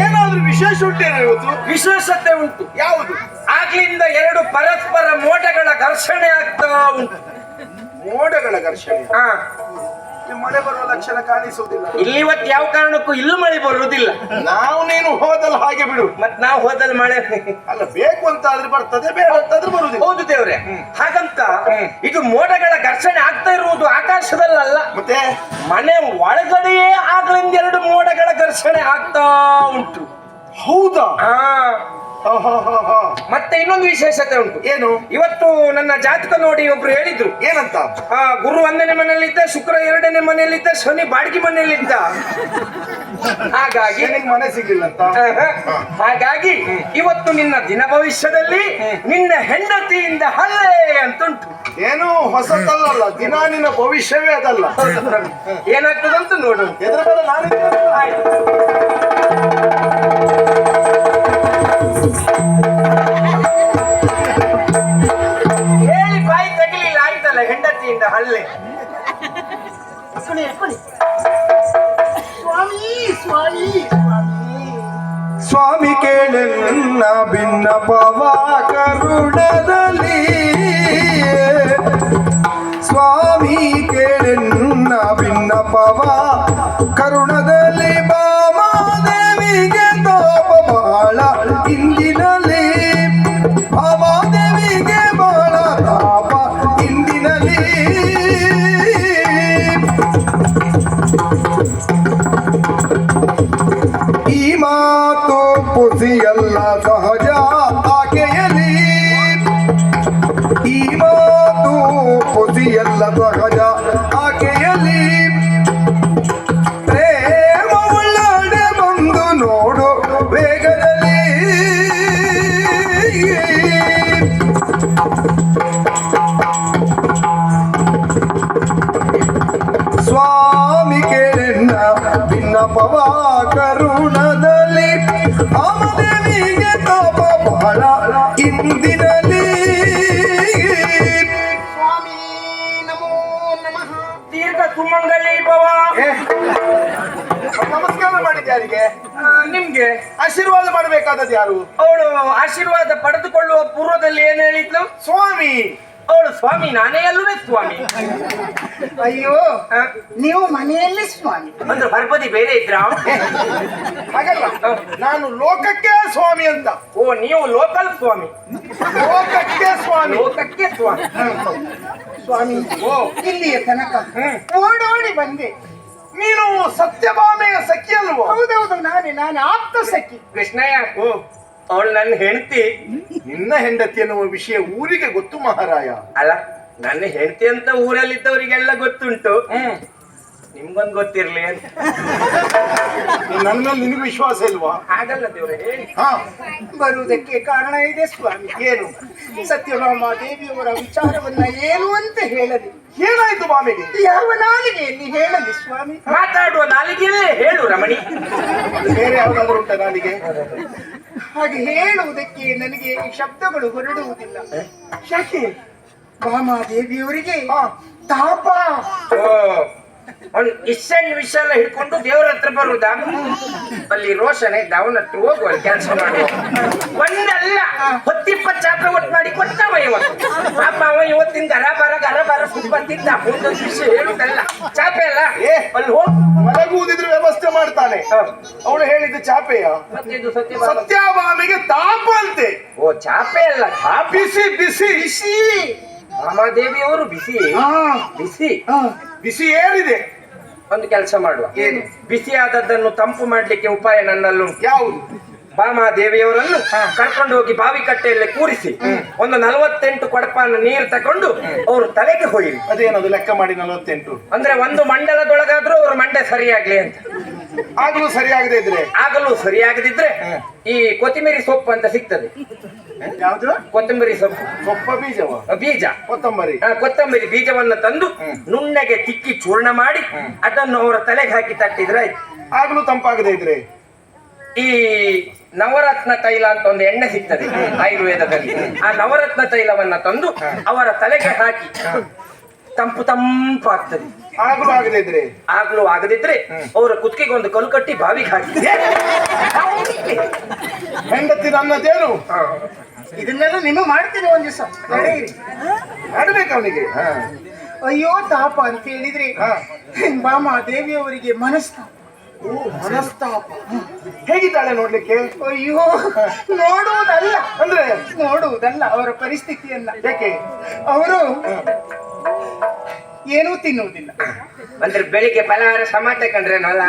ಏನಾದ್ರೂ ವಿಶೇಷ ಉಂಟೇನೋ ಇವತ್ತು? ವಿಶೇಷತೆ ಉಂಟು. ಯಾವುದು? ಆಗ್ಲಿಂದ ಎರಡು ಪರಸ್ಪರ ಮೋಡಗಳ ಘರ್ಷಣೆ ಆಗ್ತಾ ಉಂಟು. ಮೋಡಗಳ ಘರ್ಷಣೆ? ಹಾ, ಮಳೆ ಬರುವ ಲಕ್ಷಣ ಕಾಣಿಸುವುದಿಲ್ಲ. ಇಲ್ಲಿ ಇವತ್ತು ಯಾವ ಕಾರಣಕ್ಕೂ ಇಲ್ಲೂ ಮಳೆ ಬರುವುದಿಲ್ಲ. ನಾವು ನೀನು ಹೋದಲ್ಲ ಹಾಗೆ ಬಿಡು. ಮತ್ ನಾವು ಹೋದಲ್ಲಿ ಮಳೆ ಅಲ್ಲ, ಬೇಕು ಅಂತ ಆದ್ರೆ ಬರ್ತದೆ, ಬೇಡ ಅಂತಾದ್ರೆ ಬರುವುದಿಲ್ಲ. ಹೌದು ದೇವ್ರೆ. ಹಾಗಂತ ಇದು ಮೋಡಗಳ ಘರ್ಷಣೆ ಆಗ್ತಾ ಇರುವುದು ಆಕಾಶದಲ್ಲಲ್ಲ, ಮತ್ತೆ ಮನೆ ಒಳಗಡೆಯೇ ಆಗ್ಲಿಂದ ಎರಡು ಮೋಡಗಳ ಘರ್ಷಣೆ ಆಗ್ತಾ ಉಂಟು. ಹೌದಾ? ಹಾ, ಹಾ. ಮತ್ತೆ ಇನ್ನೊಂದು ವಿಶೇಷತೆ ಉಂಟು. ಏನು? ಇವತ್ತು ನನ್ನ ಜಾತಕ ನೋಡಿ ಒಬ್ರು ಹೇಳಿದ್ರು. ಏನಂತ? ಗುರು 1ನೇ ಮನೆಯಲ್ಲಿದ್ದ, ಶುಕ್ರ 2ನೇ ಮನೆಯಲ್ಲಿದ್ದ, ಶನಿ ಬಾಡಿಗೆ ಮನೆಯಲ್ಲಿದ್ದ. ಹಾಗಾಗಿ ನಿನಗೆ ಮನೆ ಸಿಗ್ಲಿಲ್ಲ ಅಂತ? ಹಾಗಾಗಿ ಇವತ್ತು ನಿನ್ನ ದಿನ ಭವಿಷ್ಯದಲ್ಲಿ ನಿನ್ನ ಹೆಂಡತಿಯಿಂದ ಹಲ್ಲೆ ಅಂತುಂಟು. ಏನು ಹೊಸತಲ್ಲ, ದಿನ ನಿನ್ನ ಭವಿಷ್ಯವೇ ಅದಲ್ಲ. ಏನಾಗ್ತದಂತ ನೋಡು. ಎದುರುಗಡೆ ನಾನಿದ್ದೇನೆ. ಹೇಳಿ ಬಾಯಿ ತಗಲಿಲ್ಲ ಆಯ್ತಲ್ಲ, ಹೆಂಡತಿಯಿಂದ ಹಲ್ಲೆ. ಸ್ವಾಮಿ ಕೇಳನ್ನ ಭಿನ್ನಪವ ಕರುಣದಲ್ಲಿ, ಸ್ವಾಮಿ ಕೇಳನ್ನ ಭಿನ್ನಪವ ಕರುಣದಲ್ಲಿ, ಭಾಮಾದೇವಿಗೆ ತಾಪ ಬಹಳ ಇಂದಿನಲ್ಲಿ, ಭಾಮಾದೇವಿಗೆ ಬಹಳ ತಾಪ ಇಂದಿನಲ್ಲಿ. ಈ ಮಾತು ಪುಸಿಯಲ್ಲ ಸಹಜ ಆಕೆಯಲಿ, ಈ ಮಾತು ಪುಸಿಯಲ್ಲ ಸಹಜ ಆಕೆಯಲಿ, ಪ್ರೇಮ ಉಳ್ಳಾಡೆ ಬಂದು ನೋಡು ವೇಗದಲ್ಲಿ. ಸ್ವಾಮಿ ಕೇಳನ್ನ ಭಿನ್ನಪವ ಕರುಣದಲ್ಲಿ, ಭಾಮಾದೇವಿಗೆ ತಾಪ ಬಹಳ ಇಂದಿನಲ್ಲಿ. ಸ್ವಾಮಿ ನಮೋ ನಮಃ. ದೀರ್ಘ ಸುಮಂಗಲಿ ಭವ. ನಮಸ್ಕಾರ ಮಾಡಿದ್ದೆ ಯಾರಿಗೆ? ನಿಮ್ಗೆ ಆಶೀರ್ವಾದ ಮಾಡಬೇಕಾದದ್ದು ಯಾರು? ಅವಳು ಆಶೀರ್ವಾದ ಪಡೆದುಕೊಳ್ಳುವ ಪೂರ್ವದಲ್ಲಿ ಏನ್ ಹೇಳಿದ್ಲು? ಸ್ವಾಮಿ. ಅವಳು ಸ್ವಾಮಿ, ನಾನೇ ಅಲ್ಲವೇ ಸ್ವಾಮಿ. ಅಯ್ಯೋ, ನೀವು ಮನೆಯಲ್ಲಿ ಸ್ವಾಮಿ ಅಂದ್ರೆ ಬರ್ಬದಿ ಬೇರೆ ಇದ್ರ? ಹಾಗಲ್ಲ, ನಾನು ಲೋಕಕ್ಕೆ ಸ್ವಾಮಿ ಅಂತ. ಓ, ನೀವು ಲೋಕಲ್ ಸ್ವಾಮಿ. ಲೋಕಕ್ಕೆ ಸ್ವಾಮಿ. ಲೋಕಕ್ಕೆ ಸ್ವಾಮಿ. ಸ್ವಾಮಿ, ಓ, ಇಲ್ಲಿಯ ತನಕ ಓಡೋಡಿ ಬಂದೆ. ನೀನು ಸತ್ಯಭಾಮೆಯ ಸಖಿ ಅಲ್ವೋ? ಹೌದೌದು, ನಾನೇ ಆಪ್ತ ಸಖಿ. ಕೃಷ್ಣಯ್ಯ, ಓ, ಅವಳು ನನ್ನ ಹೆಂಡತಿ. ನಿನ್ನ ಹೆಂಡತಿ ಎನ್ನುವ ವಿಷಯ ಊರಿಗೆ ಗೊತ್ತು ಮಹಾರಾಯ. ಅಲ್ಲ, ನನ್ನ ಹೆಂಡತಿ ಅಂತ ಊರಲ್ಲಿದ್ದವರಿಗೆಲ್ಲ ಗೊತ್ತುಂಟು. ನಿಮ್ಗೊಂದು ಗೊತ್ತಿರ್ಲಿ ಅಂತ. ನನ್ನ ಮೇಲೆ ನಿನಗೆ ವಿಶ್ವಾಸ ಇಲ್ವಾ? ಹಾಗಲ್ಲ ದೇವ್ರೆ, ಹೇಳಿ. ಹಾ, ಬರುವುದಕ್ಕೆ ಕಾರಣ ಇದೆ ಸ್ವಾಮಿ. ಏನು? ಸತ್ಯಭಾಮ ದೇವಿಯವರ ವಿಚಾರವನ್ನ ಏನು ಅಂತ ಹೇಳಲಿ. ಏನಾಯ್ತು ಬಾಮಿಗೆ? ಯಾವ ನಾಲಿಗೆಯಲ್ಲಿ ಹೇಳಲಿ ಸ್ವಾಮಿ? ಮಾತಾಡುವ ನಾಲಿಗೆಯಲ್ಲೇ ಹೇಳು ರಮಣಿ. ಬೇರೆ ಯಾವ್ದಾದ್ರು ಉಂಟ ನಾಲಿಗೆ? ಹಾಗೆ ಹೇಳುವುದಕ್ಕೆ ನನಗೆ ಶಬ್ದಗಳು ಹೊರಡುವುದಿಲ್ಲ. ಯಾಕೆ? ಭಾಮಾದೇವಿಯವರಿಗೆ ತಾಪ. ಒಂದು ಇಷ್ಟನ್ ವಿಷಯ ಎಲ್ಲ ಹಿಡ್ಕೊಂಡು ದೇವ್ರ ಹತ್ರ ಬರುದಾ? ಅಲ್ಲಿ ರೋಷನ್ ಇದ್ದ, ಅವನ ಹತ್ರ ಹೋಗುವ, ಕೆಲಸ ಮಾಡುವ. ಒಂದಲ್ಲ 10-20 ಚಾಪೆ ಒಟ್ಟು ಮಾಡಿ ಕೊಟ್ಟವ ಇವತ್ತು. ಪಾಪ ಅವ ಇವತ್ತಿನ ಗರ ಬರ ಸುಬ್ಬತ್ತಿದ್ದ. ಒಂದೊಂದು ವಿಷಯ ಹೇಳುದಲ್ಲ, ಚಾಪೆ ಅಲ್ಲ, ಅಲ್ಲಿ ಹೋಗ್ ಮಲಗುವುದಿದ್ರೆ ವ್ಯವಸ್ಥೆ ಮಾಡ್ತಾನೆ. ಅವಳು ಹೇಳಿದ್ದು ಚಾಪೆಯ? ಮತ್ತಿದು ಸತ್ಯಭಾಮಿಗೆ ತಾಪ ಅಂತೆ. ಓ, ಚಾಪೆ ಅಲ್ಲ, ಬಿಸಿ ಬಿಸಿ ಬಿಸಿ. ರಾಮಾದೇವಿಯವರು ಬಿಸಿ ಬಿಸಿ ಬಿಸಿ ಏರಿದೆ. ಒಂದು ಕೆಲಸ ಮಾಡುವ. ಏನು? ಬಿಸಿಯಾದದ್ದನ್ನು ತಂಪು ಮಾಡ್ಲಿಕ್ಕೆ ಉಪಾಯ ನನ್ನಲ್ಲುಂಟು. ಯಾವುದು? ಭಾಮಾದೇವಿಯವರನ್ನು ಕರ್ಕೊಂಡು ಹೋಗಿ ಬಾವಿ ಕಟ್ಟೆಯಲ್ಲಿ ಕೂರಿಸಿ ಒಂದು 48 ಕೊಡಪಾನ ನೀರು ತಕೊಂಡು ಅವರು ತಲೆಗೆ ಹೋಯಿರಿ. ಅದೇನದು ಲೆಕ್ಕ ಮಾಡಿ 48? ಅಂದ್ರೆ ಒಂದು ಮಂಡಲದೊಳಗಾದ್ರೂ ಅವ್ರ ಮಂಡೆ ಸರಿಯಾಗ್ಲಿ ಅಂತ. ಆಗಲೂ ಸರಿಯಾಗದೆ ಇದ್ರೆ? ಆಗಲೂ ಸರಿಯಾಗದಿದ್ರೆ ಈ ಕೊತ್ತಿಮೀರಿ ಸೊಪ್ಪು ಅಂತ ಸಿಗ್ತದೆ. ಯಾವ್ದು? ಕೊತ್ತಂಬರಿ ಸೊಪ್ಪು. ಸೊಪ್ಪ ಬೀಜವ? ಬೀಜ, ಕೊತ್ತಂಬರಿ. ಕೊತ್ತಂಬರಿ ಬೀಜವನ್ನು ತಂದು ನುಣ್ಣಗೆ ತಿಕ್ಕಿ ಚೂರ್ಣ ಮಾಡಿ ಅದನ್ನು ಅವರ ತಲೆಗೆ ಹಾಕಿ ತಟ್ಟಿದ್ರೆ ಆಯ್ತು. ಆಗ್ಲೂ ತಂಪಾಗದೆ ಇದ್ರೆ? ಈ ನವರತ್ನ ತೈಲ ಅಂತ ಒಂದು ಎಣ್ಣೆ ಸಿಗ್ತದೆ ಆಯುರ್ವೇದದಲ್ಲಿ. ಆ ನವರತ್ನ ತೈಲವನ್ನ ತಂದು ಅವರ ತಲೆಗೆ ಹಾಕಿ ತಂಪಾಗ್ತದೆ. ಆಗ್ಲೂ ಆಗದಿದ್ರೆ ಅವರ ಕುತ್ತಿಗೆಗೆ ಒಂದು ಕಲ್ಲು ಕಟ್ಟಿ ಬಾವಿಗೆ ಹಾಕಿ ಹೆಂಡತಿ ನನ್ನದೇನು ಇದನ್ನೆಲ್ಲ ನಿಮ್ಮ ಮಾಡ್ತೀನಿ ಒಂದ್ ದಿವಸ ನಡೆಯಿರಿ. ನಡ್ಬೇಕು ಅವನಿಗೆ. ಅಯ್ಯೋ ತಾಪ ಅಂತ ಹೇಳಿದ್ರೆ ಬಾಮ ದೇವಿಯವರಿಗೆ ಮನಸ್ತಾಪ. ಹೇಗಿದ್ದಾಳೆ ನೋಡ್ಲಿಕ್ಕೆ? ಅಯ್ಯೋ ನೋಡುವುದಲ್ಲ ಅಂದ್ರೆ ನೋಡುವುದಲ್ಲ ಅವರ ಪರಿಸ್ಥಿತಿಯನ್ನ. ಯಾಕೆ? ಅವರು ಏನೂ ತಿನ್ನುವುದಿಲ್ಲ. ಅಂದ್ರೆ ಬೆಳಿಗ್ಗೆ ಫಲಹಾರ ಸಮಾಟ ಕಂಡ್ರೇನಲ್ಲ,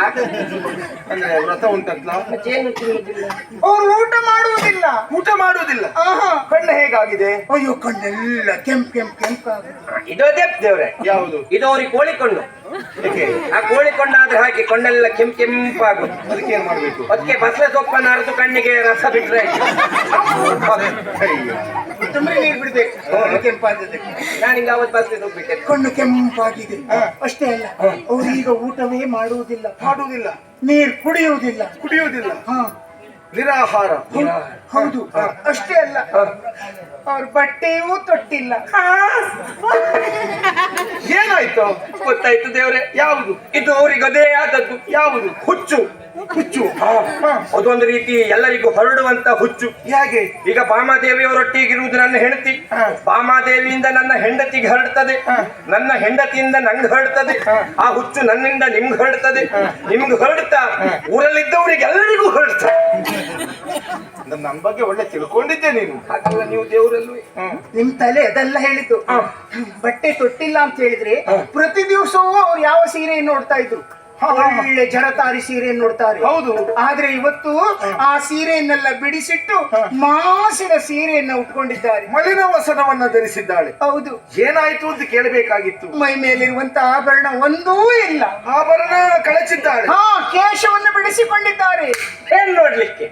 ಅಂದ್ರೆ ವ್ರತ ಉಂಟಂತ ಏನು ತಿನ್ನುವುದಿಲ್ಲ, ಅವರು ಊಟ ಮಾಡುವುದಿಲ್ಲ. ಊಟ ಮಾಡುವುದಿಲ್ಲ. ಆಹಾ, ಕಣ್ಣು ಹೇಗಾಗಿದೆ? ಅಯ್ಯೋ ಕಣ್ಣೆಲ್ಲ ಕೆಂಪ್ ಇದೇ ದೇವ್ರೆ. ಯಾವುದು ಇದು ಅವ್ರಿಗೆ ಕೋಳಿ ಕೊಂಡು. ಯಾಕೆ? ಆ ಕೋಳಿ ಕೊಂಡಾದ್ರೆ ಹಾಕಿ ಕೊಂಡೆಲ್ಲ ಕೆಂಪಾಗುದು. ಅದಕ್ಕೆ ಏನ್ ಮಾಡ್ಬೇಕು? ಅದಕ್ಕೆ ಬಸಳೆ ಸೊಪ್ಪನ್ನ ಅರೆದು ಕಣ್ಣಿಗೆ ರಸ ಬಿಟ್ರೆ ತುಂಬಾ ನೀರು ಬಿಡ್ಬೇಕು ಕೆಂಪಾದದಕ್ಕೆ. ನಾನು ಹಿಂಗ ಅವತ್ತು ಬಸಳೆ ಸೊಪ್ಪು ಬಿಟ್ಟೆ. ಕಣ್ಣು ಕೆಂಪಾಗಿದೆ. ಅಷ್ಟೇ ಅಲ್ಲ, ಅವರೀಗ ಊಟವೇ ಮಾಡುವುದಿಲ್ಲ, ನೀರು ಕುಡಿಯುವುದಿಲ್ಲ. ನಿರಾಹಾರ. ಹೌದು. ಅಷ್ಟೇ ಅಲ್ಲ, ಅವ್ರ ಬಟ್ಟೆಯೂ ತೊಟ್ಟಿಲ್ಲ. ಏನಾಯ್ತು? ಗೊತ್ತಾಯ್ತು ದೇವ್ರೆ. ಯಾವುದು? ಇದು ಅವ್ರಿಗೆ ಅದೇ ಆದದ್ದು. ಯಾವುದು? ಹುಚ್ಚು. ಅದೊಂದು ರೀತಿ ಎಲ್ಲರಿಗೂ ಹೊರಡುವಂತ ಹುಚ್ಚು. ಹೇಗೆ? ಈಗ ಬಾಮಾದೇವಿಯವರೊಟ್ಟಿಗಿರುವುದು ನನ್ನ ಹೆಂಡತಿ, ಬಾಮಾದೇವಿಯಿಂದ ನನ್ನ ಹೆಂಡತಿಗೆ ಹರಡ್ತದೆ, ನನ್ನ ಹೆಂಡತಿಯಿಂದ ನಂಗೆ ಹರಡ್ತದೆ. ಆ ಹುಚ್ಚು ನನ್ನಿಂದ ನಿಮ್ಗೆ ಹರಡ್ತದೆ, ನಿಮ್ಗೆ ಹರಡ್ತಾ ಊರಲ್ಲಿದ್ದವರಿಗೆ ಎಲ್ಲರಿಗೂ ಹರಡ್ತಾ. ನನ್ನ ಬಗ್ಗೆ ಒಳ್ಳೆ ತಿಳ್ಕೊಂಡಿದ್ದೆ ನೀನು. ಹಾಗಲ್ಲ ನೀವು ದೇವರಲ್ಲೂ. ನಿಮ್ ತಲೆ ಅದೆಲ್ಲ ಹೇಳಿದ್ದು. ಬಟ್ಟೆ ತೊಟ್ಟಿಲ್ಲ ಅಂತ ಹೇಳಿದ್ರೆ ಪ್ರತಿ ದಿವಸವೂ ಅವ್ರು ಯಾವ ಸೀರೆಯನ್ನು ನೋಡ್ತಾ ಇದ್ರು? ಒಳ್ಳೆ ಜರತಾರಿ ಸೀರೆಯನ್ನು ನೋಡ್ತಾರೆ. ಹೌದು. ಆದ್ರೆ ಇವತ್ತು ಆ ಸೀರೆಯನ್ನೆಲ್ಲ ಬಿಡಿಸಿಟ್ಟು ಮಾಸಿನ ಸೀರೆಯನ್ನ ಉಟ್ಕೊಂಡಿದ್ದಾರೆ. ಮಲಿನ ವಸನವನ್ನ ಧರಿಸಿದ್ದಾಳೆ. ಹೌದು. ಏನಾಯ್ತು ಅಂತ ಕೇಳಬೇಕಾಗಿತ್ತು. ಮೈ ಮೇಲಿರುವಂತ ಆಭರಣ ಒಂದೂ ಇಲ್ಲ. ಆಭರಣ ಕಳಚಿದ್ದಾಳೆ. ಕೇಶವನ್ನು ಬಿಡಿಸಿಕೊಂಡಿದ್ದಾರೆ. ಏನ್ ನೋಡ್ಲಿಕ್ಕೆ?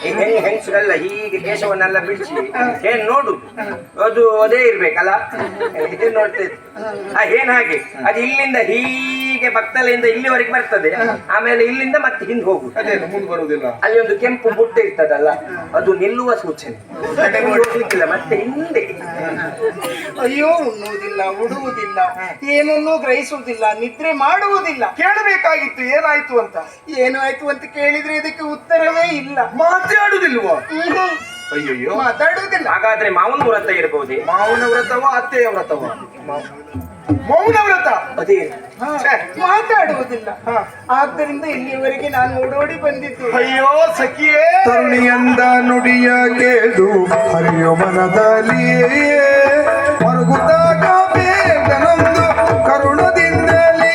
ಹೆಂಗಸರೆಲ್ಲ ಹೀಗೆ ಕೇಶವನ್ನೆಲ್ಲ ಬಿಡಿಸಿ ಏನ್ ನೋಡು, ಅದು ಅದೇ ಇರ್ಬೇಕಲ್ಲ. ಏನ್ ನೋಡ್ತಾ ಇತ್ತು ಏನ್ ಹಾಗೆ? ಅದು ಇಲ್ಲಿಂದ ಹೀಗೆ ಬತ್ತಲೆಯಿಂದ ಇಲ್ಲಿವರೆಗೆ ಬರ್ತದೆ, ಆಮೇಲೆ ಇಲ್ಲಿಂದ ಮತ್ತೆ ಹಿಂದೆ ಹೋಗುದು. ಅದೇನು ಮುಂದೆ ಬರುವುದಿಲ್ಲ. ಅಲ್ಲಿ ಒಂದು ಕೆಂಪು ಬುಟ್ಟ ಇರ್ತದಲ್ಲ, ಅದು ನಿಲ್ಲುವ ಸೂಚನೆ. ಹೋಗ್ಲಿಕ್ಕಿಲ್ಲ, ಮತ್ತೆ ಹಿಂದೆ. ಅಯ್ಯೋ, ಉಣ್ಣುವುದಿಲ್ಲ, ಉಡುವುದಿಲ್ಲ, ಏನನ್ನೂ ಗ್ರಹಿಸುವುದಿಲ್ಲ, ನಿದ್ರೆ ಮಾಡುವುದಿಲ್ಲ. ಕೇಳಬೇಕಾಗಿತ್ತು ಏನಾಯ್ತು ಅಂತ. ಏನು ಆಯ್ತು ಅಂತ ಕೇಳಿದ್ರೆ ಇದಕ್ಕೆ ಉತ್ತರವೇ ಇಲ್ಲ. ಮಾತಾಡುದಿಲ್ವಾ? ಅಯ್ಯಯ್ಯೋ, ಮಾತಾಡುವುದಿಲ್ಲ. ಹಾಗಾದ್ರೆ ಮಾವನ ವ್ರತ ಇರಬಹುದೇ? ಮಾವನ ವ್ರತವ ಅತ್ತೆಯ ವ್ರತವ? ಮೌನ ವ್ರತ. ಅದೇ ಮಾತಾಡುವುದಿಲ್ಲ. ಆದ್ದರಿಂದ ಇಲ್ಲಿಯವರೆಗೆ ನಾನು ಓಡೋಡಿ ಬಂದಿದ್ದು. ಅಯ್ಯೋ ಸಖಿಯೇ, ತರುಣಿಯಂದ ನುಡಿಯ ಕೇಳು ಹರಿಯೋ ಮನದಲ್ಲಿ ಮರುಗುತ್ತಾಗ ಬೇಗನೊಂದು ಕರುಣದಿಂದಲೇ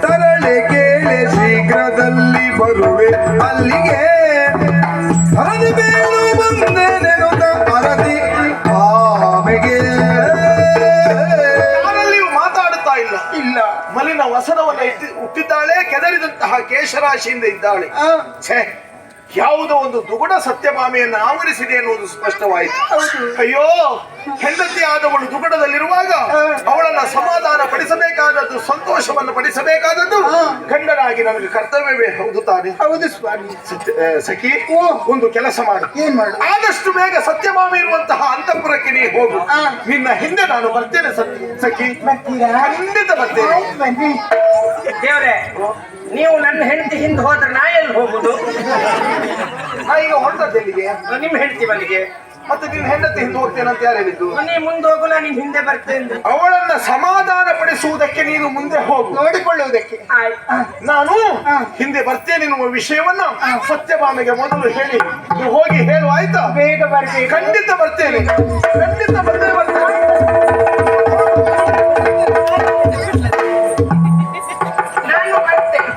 ತರಳೆ ಕೇಳೆ ಶೀಘ್ರದಲ್ಲಿ ಬರುವೆ ಅಲ್ಲಿಗೆ ಹರದಿ ಬೇಳು ಬಂದೆ ನೆನುತ ಅರದಿ ಆಮೆಗೆ. ಯಾರಲ್ಲಿಯೂ ಮಾತಾಡುತ್ತಾ ಇಲ್ಲ. ಮಲಿನ ವಸನವನ್ನ ಹುಟ್ಟಿದ್ದಾಳೆ, ಕೆದರಿದಂತಹ ಕೇಶರಾಶಿಯಿಂದ ಇದ್ದಾಳೆ. ಛೇ, ಯಾವುದೋ ಒಂದು ದುಗುಡ ಸತ್ಯಭಾಮೆಯನ್ನು ಆವರಿಸಿದೆ ಎನ್ನುವುದು ಸ್ಪಷ್ಟವಾಯಿತು. ಅಯ್ಯೋ, ಹೆಂಡತಿ ಆದವಳು ದುಗುಡದಲ್ಲಿರುವಾಗ ಅವಳನ್ನ ಸಮಾಧಾನ ಪಡಿಸಬೇಕಾದದ್ದು, ಸಂತೋಷವನ್ನು ಪಡಿಸಬೇಕಾದದ್ದು ಗಂಡನಾಗಿ ನನಗೆ ಕರ್ತವ್ಯವೇ. ಹೌದು ತಾನೆ? ಹೌದು ಸ್ವಾಮಿ. ಸಖಿ, ಒಂದು ಕೆಲಸ ಮಾಡು. ಏನ್ ಮಾಡು? ಆದಷ್ಟು ಬೇಗ ಸತ್ಯಭಾಮೆ ಇರುವಂತಹ ಅಂತಃಪುರಕ್ಕೆ ನೀ ಹೋಗು. ನಿನ್ನ ಹಿಂದೆ ನಾನು ಬರ್ತೇನೆ ಸಖಿ. ಖಂಡಿತ ಬರ್ತೇನೆ. ಬನ್ನಿ ದೇವ್ರೆ, ನೀವು ನನ್ನ ಹೆಂಡತಿ ಹಿಂದೆ ಹೋದ್ರೆ ನಾ ಎಲ್ಲಿ ಹೋಗುದು? ನಾ ಈಗ ಹೊರಟದ್ದೆಲ್ಲಿಗೆ? ನಿಮ್ ಹೆಂಡತಿ ಮನೆಗೆ. ಮತ್ತೆ ನಿನ್ನ ಹೆಂಡತಿ ಹಿಂದೆ ಹೋಗ್ತೇನೆ ಅಂತ ಯಾರು ಹೇಳಿದ್ದು? ನೀ ಮುಂದೆ ಹೋಗು, ನಾನು ನಿಮ್ ಹಿಂದೆ ಬರ್ತೇನೆ. ಅವಳನ್ನ ಸಮಾಧಾನ ಪಡಿಸುವುದಕ್ಕೆ ನೀನು ಮುಂದೆ ಹೋಗು, ನೋಡಿಕೊಳ್ಳುವುದಕ್ಕೆ. ಆಯ್ತು, ನಾನು ಹಿಂದೆ ಬರ್ತೇನೆ ಎನ್ನುವ ವಿಷಯವನ್ನ ಸತ್ಯಭಾಮೆಗೆ ಮೊದಲು ಹೇಳಿ ನೀವು ಹೋಗಿ ಹೇಳು. ಆಯ್ತಾ? ಬೇಗ ಬರ್ಬೇಕು. ಖಂಡಿತ ಬರ್ತೇನೆ, ಖಂಡಿತ ಬರ್ತೇನೆ. ನಾನು ಬರ್ತೇನೆ.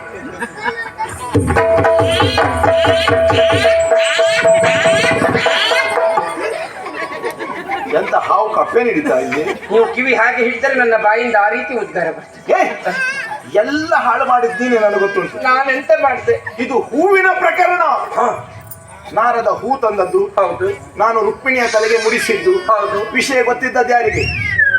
ಎಂತ ಹಾವು ಕಪ್ಪೆ ನೀಡಿದ್ದ ಇಲ್ಲಿ? ನೀವು ಕಿವಿ ಹಾಗೆ ಹಿಡಿದರೆ ನನ್ನ ಬಾಯಿಂದ ಆ ರೀತಿ ಉದ್ಗಾರ ಬರ್ತದೆ. ಎಲ್ಲ ಹಾಳು ಮಾಡಿದ್ದೀನಿ ನನಗೆ ಗೊತ್ತುಂಟು. ನಾನೆಂತ ಮಾಡಿದೆ? ಇದು ಹೂವಿನ ಪ್ರಕರಣ. ನಾರದ ಹೂ ತಂದದ್ದು ಹೌದು, ನಾನು ರುಕ್ಮಿಣಿಯ ತಲೆಗೆ ಮುಡಿಸಿದ್ದು ಹೌದು. ವಿಷಯ ಗೊತ್ತಿದ್ದದ್ದು ಯಾರಿಗೆ?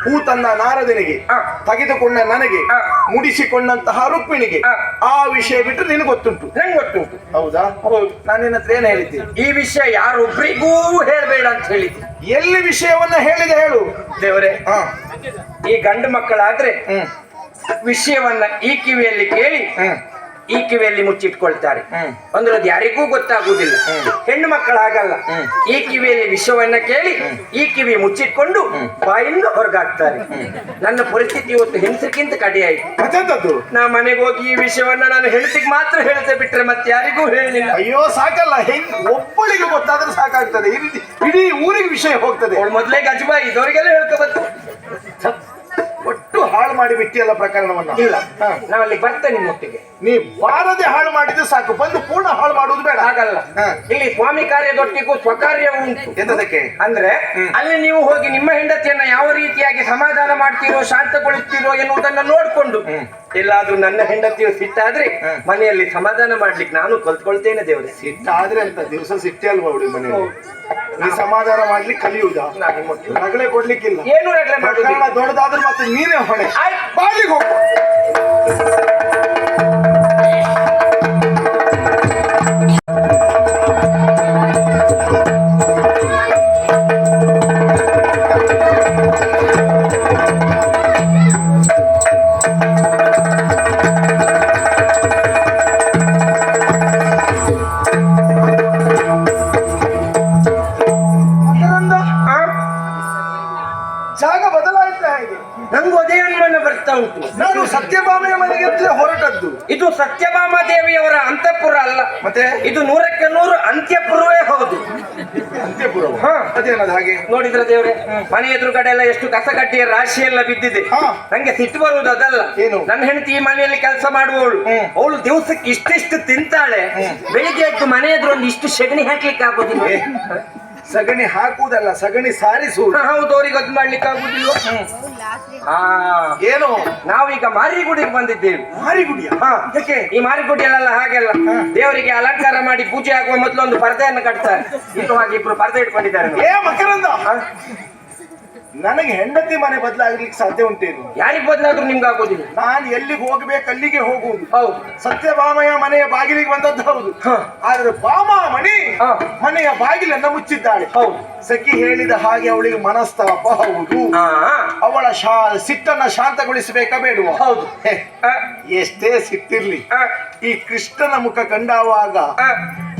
ಹೂ ತಂದ ನಾರದನಿಗೆ ಆ. ತೆಗೆದುಕೊಂಡ ನನಗೆ ಆ. ಮುಡಿಸಿಕೊಂಡಂತಹ ರುಕ್ಮಿಣಿಗೆ ಆ. ಆ ವಿಷಯ ಬಿಟ್ಟು ನಿನಗೆ ಗೊತ್ತುಂಟು. ನಂಗೆ ಗೊತ್ತುಂಟು. ಹೌದಾ? ಹೌದು. ನಾನು ನಿನ್ನ ಹತ್ರ ಏನ್ ಹೇಳಿದ್ದೆ? ಈ ವಿಷಯ ಯಾರೊಬ್ರಿಗೂ ಹೇಳ್ಬೇಡ ಅಂತ ಹೇಳಿದ್ದೆ. ಎಲ್ಲಿ ವಿಷಯವನ್ನ ಹೇಳಿದೆ ಹೇಳು. ದೇವರೇ, ಹಾ. ಈ ಗಂಡು ಮಕ್ಕಳಾದ್ರೆ ಹ್ಮ್ ವಿಷಯವನ್ನ ಈ ಕಿವಿಯಲ್ಲಿ ಕೇಳಿ ಹ್ಮ್ ಈ ಕಿವಿಯಲ್ಲಿ ಮುಚ್ಚಿಟ್ಕೊಳ್ತಾರೆ. ಹ್ಮ್. ಅಂದ್ರೆ ಅದು ಯಾರಿಗೂ ಗೊತ್ತಾಗುವುದಿಲ್ಲ. ಹೆಣ್ಣು ಮಕ್ಕಳು ಹಾಗಲ್ಲ. ಈ ಕಿವಿಯಲ್ಲಿ ವಿಷಯವನ್ನ ಕೇಳಿ ಈ ಕಿವಿ ಮುಚ್ಚಿಟ್ಕೊಂಡು ಬಾಯಿಂದ ಹೊರಗಾಗ್ತಾರೆ. ನನ್ನ ಪರಿಸ್ಥಿತಿ ಇವತ್ತು ಹೆಂಗಸಕ್ಕಿಂತ ಕಡಿಯಾಯಿತು. ಮತ್ತೆಂತದ್ದು? ನಾ ಮನೆಗೆ ಹೋಗಿ ಈ ವಿಷಯವನ್ನ ನಾನು ಹೆಂಡತಿಗೆ ಮಾತ್ರ ಹೇಳ್ತಾ ಬಿಟ್ರೆ ಮತ್ತೆ ಯಾರಿಗೂ ಹೇಳಲಿಲ್ಲ. ಅಯ್ಯೋ ಸಾಕಲ್ಲ, ಒಬ್ಬಳಿಗೆ ಗೊತ್ತಾದ್ರೆ ಸಾಕಾಗ್ತದೆ. ಇಡೀ ಊರಿಗೆ ವಿಷಯ ಹೋಗ್ತದೆ. ಅವಳು ಮೊದ್ಲೇ ಗಜಬಾ ಇದವರಿಗೆಲ್ಲ ಹೇಳ್ಕೊಬತ್ತು. ಒಟ್ಟು ಹಾಳು ಮಾಡಿ ಬಿಟ್ಟಿಯಲ್ಲ ಪ್ರಕರಣವನ್ನ. ಇಲ್ಲ, ಹಾ. ನಾವು ಅಲ್ಲಿ ಬರ್ತೇನೆ ನಿಮ್ಮೊಟ್ಟಿಗೆ. ನೀ ಬಾರದೆ ಹಾಳು ಮಾಡಿದ್ರೆ ಸಾಕು, ಬಂದು ಪೂರ್ಣ ಹಾಳು ಮಾಡುವುದು ಬೇಡ. ಹಾಗಲ್ಲ, ಹಾ. ಇಲ್ಲಿ ಸ್ವಾಮಿ ಕಾರ್ಯದೊಟ್ಟಿಗೂ ಸ್ವಕಾರ್ಯ ಉಂಟು. ಎಂತದಕ್ಕೆ? ಅಂದ್ರೆ ಅಲ್ಲಿ ನೀವು ಹೋಗಿ ನಿಮ್ಮ ಹೆಂಡತಿಯನ್ನ ಯಾವ ರೀತಿಯಾಗಿ ಸಮಾಧಾನ ಮಾಡ್ತೀರೋ ಶಾಂತಗೊಳಿಸ್ತೀರೋ ಎನ್ನುವುದನ್ನ ನೋಡ್ಕೊಂಡು ಎಲ್ಲಾದ್ರೂ ನನ್ನ ಹೆಂಡತಿಯು ಸಿಟ್ಟಾದ್ರೆ ಮನೆಯಲ್ಲಿ ಸಮಾಧಾನ ಮಾಡ್ಲಿಕ್ಕೆ ನಾನು ಕಲ್ತ್ಕೊಳ್ತೇನೆ. ದೇವರೇ, ಸಿಟ್ಟಾದ್ರೆ ಅಂತ ದಿವಸ ಸಿಟ್ಟೆ ಅಲ್ವಾ ಅವಳಿ ಮನೆಯಲ್ಲಿ? ನೀ ಸಮಾಧಾನ ಮಾಡ್ಲಿಕ್ಕೆ ಕಲಿಯುವುದಾ? ರಗಳೆ ಕೊಡ್ಲಿಕ್ಕಿಲ್ಲ. ಏನು ರಗಳೆ ಪ್ರಕರಣ ಮಾಡುದು? ದೊಡ್ಡದಾದ್ರೆ ಮತ್ತೆ ನೀನೇ ಹೊಣೆ. ಆಯ್ತು. ಬಾಲಿಗೆ ಹೋಗು. ಆ? ಜಾಗ ಬದಲಾಯಿತ ಹೇಗೆ? ನಂಗೂ ಅದೇ ಅನುಮಾನ ಬರ್ತಾ ಉಂಟು. ನಾನು ಸತ್ಯಭಾಮೆಯ ಮನೆಗೆ ಅಂತ ಹೊರಟದ್ದು. ಇದು ಸತ್ಯಭಾಮ ದೇವಿಯವರ ಅಂತಃಪುರ ಅಲ್ಲ, ಮತ್ತೆ ಇದು 100ಕ್ಕೆ 100 ಅಂತ್ಯಪುರವೇ ಹೌದು. ಅಂತ್ಯಪುರ. ಹಾ. ಅದೇನದು ಹಾಗೆ? ನೋಡಿದ್ರೆ ದೇವ್ರೆ, ಮನೆ ಎದುರುಗಡೆ ಎಲ್ಲ ಎಷ್ಟು ಕಸಗಡ್ಡಿಯ ರಾಶಿ ಎಲ್ಲ ಬಿದ್ದಿದೆ. ಹಾ. ನಂಗೆ ಸಿಟ್ಟು ಬರುವುದು ಅದಲ್ಲ. ಏನು? ನನ್ನ ಹೆಂಡತಿ ಈ ಮನೆಯಲ್ಲಿ ಕೆಲಸ ಮಾಡುವವಳು. ಅವಳು ದಿವಸಕ್ಕೆ ಇಷ್ಟಿಷ್ಟು ತಿಂತಾಳೆ. ಬೆಳಿಗ್ಗೆ ಎದ್ದು ಮನೆ ಎದುರು ಒಂದು ಇಷ್ಟು ಸಗಣಿ ಹಾಕ್ಲಿಕ್ಕೆ ಆಗೋದಿಲ್ಲ. ಸಗಣಿ ಹಾಕುವುದಲ್ಲ, ಸಗಣಿ ಸಾರಿಸುವುದು. ಹೌದು, ಅವ್ರಿಗೆ ಅದು ಮಾಡ್ಲಿಕ್ಕೆ ಆಗುದಿಲ್ಲ. ಏನು? ನಾವೀಗ ಮಾರಿಗುಡಿಗೆ ಬಂದಿದ್ದೇವೆ. ಮಾರಿಗುಡಿಯ? ಹಾ, ಯಾಕೆ ಈ ಮಾರಿಗುಡಿಯಲ್ಲೆಲ್ಲ ಹಾಗೆಲ್ಲ ದೇವರಿಗೆ ಅಲಂಕಾರ ಮಾಡಿ ಪೂಜೆ ಆಗುವ ಮೊದಲು ಒಂದು ಪರದೆಯನ್ನು ಕಟ್ತಾರೆ. ಇದು ಹಾಗೆ ಇಬ್ರು ಪರದೆ ಇಟ್ಕೊಂಡಿದ್ದಾರೆ. ಏ ಮಕರಂದ, ನನಗೆ ಹೆಂಡತಿ ಮನೆ ಬದಲಾಗ್ಲಿಕ್ಕೆ ಸಾಧ್ಯ ಉಂಟೇನು? ಯಾರಿಗ್ ಬದಲಾದ್ರೂ ನಿಮ್ಗೆ ಆಗೋದಿಲ್ಲ. ನಾನು ಎಲ್ಲಿಗೆ ಹೋಗ್ಬೇಕು ಅಲ್ಲಿಗೆ ಹೋಗುವುದು. ಹೌದು. ಸತ್ಯಭಾಮಯ ಮನೆಯ ಬಾಗಿಲಿಗೆ ಬಂದದ್ದು ಹೌದು. ಹಾ. ಆದ್ರೆ ಭಾಮಾಮಣಿ ಹಾ. ಮನೆಯ ಬಾಗಿಲನ್ನ ಮುಚ್ಚಿದ್ದಾಳೆ. ಹೌದು. ಸಖಿ ಹೇಳಿದ ಹಾಗೆ ಅವಳಿಗೆ ಮನಸ್ತಾಪ ಹೌದು. ಹಾ. ಅವಳ ಸಿಟ್ಟನ್ನ ಶಾಂತಗೊಳಿಸಬೇಕಾ ಬೇಡುವ? ಹೌದು. ಹೇ, ಆ, ಎಷ್ಟೇ ಸಿಟ್ಟಿರ್ಲಿ, ಆ, ಈ ಕೃಷ್ಣನ ಮುಖ ಕಂಡಾವಾಗ ಆ.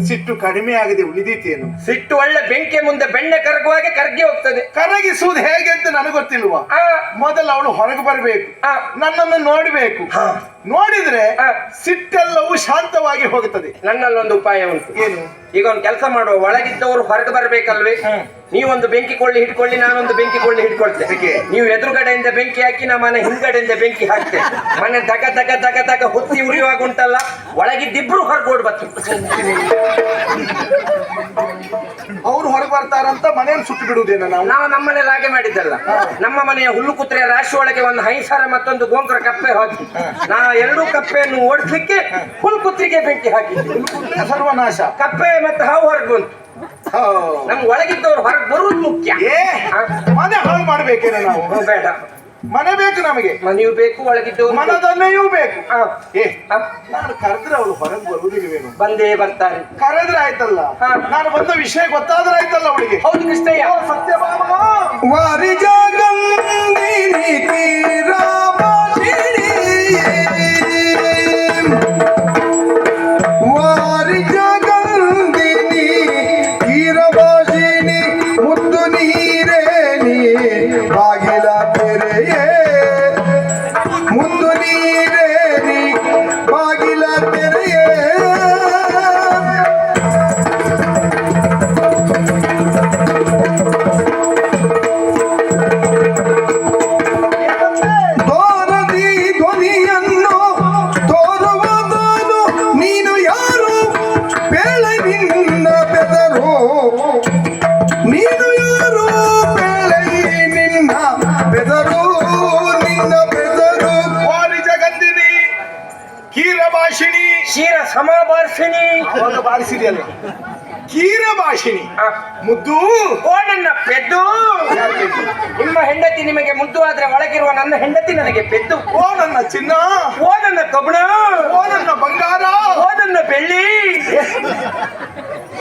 ಸಿಟ್ಟು ಕಡಿಮೆ ಆಗದೆ ಉಳಿದೀತೇನು? ಸಿಟ್ಟು ಒಳ್ಳೆ ಬೆಂಕಿಯ ಮುಂದೆ ಬೆಣ್ಣೆ ಕರಗುವಾಗೆ ಕರಗಿ ಹೋಗ್ತದೆ. ಕರಗಿಸುವುದು ಹೇಗೆ ಅಂತ ನನಗೆ ಗೊತ್ತಿಲ್ವಾ? ಆ, ಮೊದಲು ಅವಳು ಹೊರಗೆ ಬರಬೇಕು, ಆ. ನನ್ನನ್ನು ನೋಡಬೇಕು. ನೋಡಿದ್ರೆ ಆ. ಸಿಟ್ಟೆಲ್ಲವೂ ಶಾಂತವಾಗಿ ಹೋಗುತ್ತದೆ. ನನ್ನಲ್ಲೊಂದು ಉಪಾಯ ಉಂಟು. ಏನು? ಈಗ ಒಂದು ಕೆಲಸ ಮಾಡುವ, ಒಳಗಿದ್ದವರು ಹೊರಗೆ ಬರ್ಬೇಕಲ್ವೇ? ನೀವೊಂದು ಬೆಂಕಿ ಕೊಳ್ಳಿ ಹಿಡ್ಕೊಳ್ಳಿ, ನಾನೊಂದು ಬೆಂಕಿ ಕೊಳ್ಳಿ ಹಿಡ್ಕೊಳ್ತೇನೆ. ನೀವು ಎದುರುಗಡೆಯಿಂದ ಬೆಂಕಿ ಹಾಕಿ, ನಾ ಮನೆ ಹಿಂದ್ಗಡೆಯಿಂದ ಬೆಂಕಿ ಹಾಕ್ತೇನೆ. ಮನೆ ದಗ ದಗ ದಗ ದಗ ಹೊತ್ತಿ ಉರಿಯುವಾಗ ಉಂಟಲ್ಲ, ಒಳಗಿದ್ದಿಬ್ರು ಹೊರಗೋಡ್ ಬರ್ತದೆ. ಅವ್ರು ಹೊರಗೆ ಬರ್ತಾರಂತ ಮನೆಯನ್ನು ಸುಟ್ಟು ಬಿಡುವುದೇನ ನಾವು? ನಾವು ನಮ್ಮ ಮನೇಲಿ ಹಾಗೆ ಮಾಡಿದ್ದಲ್ಲ. ನಮ್ಮ ಮನೆಯ ಹುಲ್ಲು ಕುತ್ರೆಯ ರಾಶಿ ಒಳಗೆ ಒಂದು ಹೈಸಾರ ಮತ್ತೊಂದು ಗೋಂಕರ ಕಪ್ಪೆ ಹಾಕಿ, ನಾ ಎರಡೂ ಕಪ್ಪೆಯನ್ನು ಓಡಿಸ್ಲಿಕ್ಕೆ ಹುಲ್ಲು ಕುತ್ರಿಗೆ ಬೆಂಕಿ ಹಾಕಿದ್ದೆ. ಸರ್ವನಾಶ. ಕಪ್ಪೆ ಮತ್ತೆ ಹಾವು ಹೊರಗೆ ಬಂತು. ನಮ್ಗೆ ಒಳಗಿದ್ದವ್ರು ಹೊರಗೆ ಬರುವುದು ಮುಖ್ಯ. ಏ, ಮನೆ ಹಾಳು ಮಾಡ್ಬೇಕೇನ ನಾವು? ಬೇಡ, ಮನೆ ಬೇಕು ನಮಗೆ. ಮನೆಯೂ ಬೇಕು, ಒಳಗಿದ್ದವ್ರು ಮನದನ್ನೆಯೂ ಬೇಕು. ಏ, ಆ, ನಾನು ಕರೆದ್ರೆ ಅವಳು ಹೊರಗೆ ಬರುವುದಿಲ್ವೇನು? ಬಂದೇ ಬರ್ತಾರೆ. ಕರೆದ್ರೆ ಆಯ್ತಲ್ಲ, ಹಾ. ನಾನು ಬಂದ ವಿಷಯ ಗೊತ್ತಾದ್ರೆ ಆಯ್ತಲ್ಲ ಅವಳಿಗೆ. ಹೌದು ಕೃಷ್ಣಯ್ಯ. ಸತ್ಯಭಾಮ ವಾರಿಜಗಂದಿನಿ ತೀರಾಭಾಷಿಣಿ ವಾರಿಜಗಂದಿನಿ ತೀರಭಾಷಿಣಿ ಮುದ್ದು ನೀರೇನಿ ಬಾಗಿಲ ತೆರೆಯೇ ಮುದ್ದು ನೀರೇನಿ ಬಾಗಿಲ ತೆರೆಯೇ ತೋರದಿ ಧ್ವನಿಯನ್ನು ತೋರುವುದನು ನೀನು ಯಾರು ಬೇಳೆ ನಿನ್ನ ಬೆದರು ನೀನು ಯಾರು ಬೇಳೆ ನಿನ್ನ ಬೆದರು ನಿನ್ನ ಬೆದರು ವಾರಿಜಗಂದಿನಿ ಕ್ಷೀರಭಾಷಿಣಿ. ಕ್ಷೀರ ಸಮಾಭಾಷಿಣಿ. ಅವಾಗ ಬಾರಿಸಿದೆಯಲ್ಲ, ಕೀರ ಭಾಷಿಣಿ ಆ. ಮುದ್ದು. ಓ ನನ್ನ ಪೆದ್ದು, ನಿಮ್ಮ ಹೆಂಡತಿ ನಿಮಗೆ ಮುದ್ದು ಆದ್ರೆ ಒಳಗಿರುವ ನನ್ನ ಹೆಂಡತಿ ನನಗೆ ಪೆದ್ದು. ಓ ನನ್ನ ಚಿನ್ನ, ಓ ನನ್ನ ಕಬ್ಬಣ, ಓ ನನ್ನ ಬಂಗಾರ. ಓ ನನ್ನ ಬೆಳ್ಳಿ.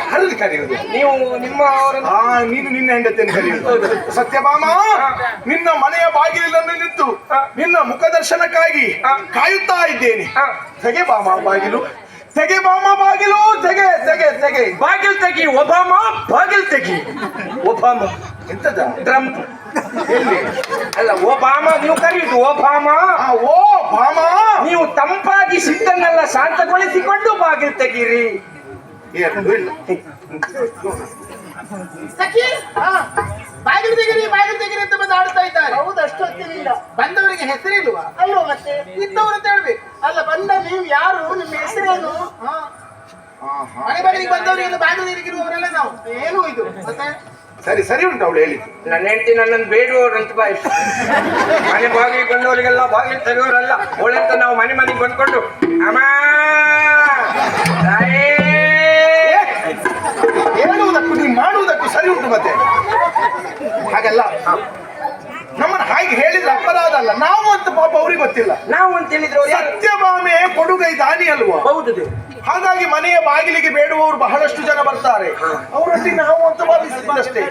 ಯಾರಲ್ಲಿ ಕರೆಯುವುದು? ನೀವು ನಿಮ್ಮ ನೀನು ನಿನ್ನ ಹೆಂಡತಿಯನ್ನು ಕರೆಯುವುದು. ಸತ್ಯಭಾಮ, ನಿನ್ನ ಮನೆಯ ಬಾಗಿಲನ್ನು ನಿಂತು ನಿನ್ನ ಮುಖದರ್ಶನಕ್ಕಾಗಿ ಕಾಯುತ್ತಾ ಇದ್ದೇನೆ. ತೆಗೆ ಬಾಮ ಬಾಗಿಲು, ತೆಗೆ ಬಾಮ ಬಾಗಿಲು, ತೆಗೆ ತೆಗೆ ತೆಗೆ. ಬಾಗಿಲ್ ತೆಗಿ ಒಬಾಮ, ಬಾಗಿಲ್ ತೆಗಿ ಒಬಾಮ. ಎಂತದ? ಟ್ರಂಪ್ ಎಲ್ಲಿ? ಅಲ್ಲ ಒಬಾಮ ನೀವು ಕರೆಯುದು ಒಬಾಮ. ಓ ಭಾಮ, ನೀವು ತಂಪಾಗಿ ಸಿಟ್ಟನ್ನೆಲ್ಲ ಶಾಂತಗೊಳಿಸಿಕೊಂಡು ಬಾಗಿಲ್ ತೆಗೀರಿ. ಏನು ಇಲ್ಲ. ಸಖಿ ಬಾಗಿಲು ತೆಗಿರಿ ಬಾಗಿಲು ತೆಗಿರಿ ಅಂತ ಬಂದು ಆಡ್ತಾ ಇದ್ದಾರೆ. ಹೌದು, ಅಷ್ಟೊತ್ತಿನಿಂದ ಬಂದವರಿಗೆ ಹೆಸರಿಲ್ವಾ? ಅಲ್ವಾ ಮತ್ತೆ ಇದ್ದವರು ಅಂತ ಹೇಳ್ಬೇಕು. ಅಲ್ಲ, ಬಂದ ನೀವು ಯಾರು, ನಿಮ್ಮ ಹೆಸರೇನು? ಮನೆ ಬಾಗಿಲಿಗೆ ಬಂದವರಿಗೆಲ್ಲ ಬಾಗಿಲು ತೆಗಿರುವವರೆಲ್ಲ ನಾವು. ಏನು ಇದು ಮತ್ತೆ? ಸರಿ ಸರಿ ಉಂಟು ಅವಳು ಹೇಳಿ. ನನ್ನ ಹೆಂಡತಿ ನನ್ನನ್ನು ಬೇಡುವವರಂತ ಬಾಯಿ. ಮನೆ ಬಾಗಿಲಿಗೆ ಬಂದವರಿಗೆಲ್ಲ ಬಾಗಿಲು ತೆಗೆಯೋರಲ್ಲ. ಅವಳಂತ ನಾವು ಮನೆ ಮನೆಗೆ ಬಂದ್ಕೊಂಡು ಅಮ್ಮ ತಾಯೇ ಹೇಳುವುದಕ್ಕೂ ನೀವು ಮಾಡುವುದಕ್ಕೂ ಸರಿ ಉಂಟು. ಮತ್ತೆ ಹಾಗಲ್ಲ, ನಮ್ಮನ್ನು ಹಾಗೆ ಹೇಳಿದ್ರೆ ಅಪರಾಧ ಅಲ್ಲ. ನಾವು ಅಂತ ಪಾಪ ಅವ್ರಿಗೆ ಗೊತ್ತಿಲ್ಲ. ನಾವು ಅಂತ ಹೇಳಿದ್ರೆ ಅವ್ರು ಯಾರು? ಸತ್ಯಭಾಮೆ ಕೊಡುಗೈ ದಾನಿ ಅಲ್ವಾ? ಹೌದು. ಹಾಗಾಗಿ ಮನೆಯ ಬಾಗಿಲಿಗೆ ಬೇಡುವವರು ಬಹಳಷ್ಟು ಜನ ಬರ್ತಾರೆ. ಅವರಲ್ಲಿ ನಾವು ಅಂತ ಭಾವಿಸಿದ್ದಷ್ಟೇ.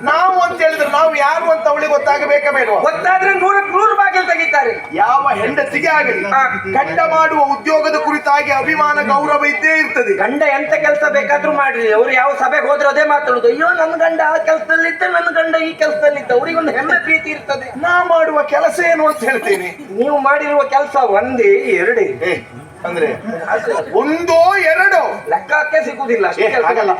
ನಾವು ಅಂತ ಹೇಳಿದ್ರೆ ನಾವು ಯಾರು ಅಂತ ಅವಳಿಗೆ ಗೊತ್ತಾಗಬೇಕಾ ಬೇಡವಾ? ಗೊತ್ತಾದ್ರೆ 100 ಬಾಗಿಲು ತೆಗಿತಾರೆ. ಯಾವ ಹೆಂಡತಿಗೆ ಆಗಲಿ ಗಂಡ ಮಾಡುವ ಉದ್ಯೋಗದ ಕುರಿತಾಗಿ ಅಭಿಮಾನ ಗೌರವ ಇದ್ದೇ ಇರ್ತದೆ. ಗಂಡ ಎಂತ ಕೆಲಸ ಬೇಕಾದ್ರೂ ಮಾಡ್ರಿ, ಅವ್ರು ಯಾವ ಸಭೆಗೆ ಹೋದ್ರು ಅದೇ ಮಾತಾಡುದು. ಅಯ್ಯೋ ನನ್ನ ಗಂಡ ಆ ಕೆಲಸದಲ್ಲಿದ್ದ, ನನ್ನ ಗಂಡ ಈ ಕೆಲಸದಲ್ಲಿದ್ದ. ಅವ್ರಿಗೊಂದು ಹೆಮ್ಮೆ ಪ್ರೀತಿ ಇರ್ತದೆ. ನಾ ಮಾಡುವ ಕೆಲಸ ಏನು ಅಂತ ಹೇಳ್ತೇನೆ. ನೀವು ಮಾಡಿರುವ ಕೆಲಸ ಒಂದೇ ಎರಡೇ ಅಂದ್ರೆ ಒಂದೋ ಎರಡೋ ಲೆಕ್ಕಕ್ಕೆ ಸಿಗುದಿಲ್ಲ. ಹಾಗಲ್ಲ,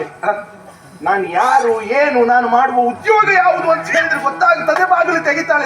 ನಾನು ಯಾರು ಏನು, ನಾನು ಮಾಡುವ ಉದ್ಯೋಗ ಯಾವುದು ಅಂತ ಹೇಳಿದ್ರೆ ಗೊತ್ತಾಗ್ತದೆ. ಬಾಗಿಲು ತೆಗಿತಾಳೆ.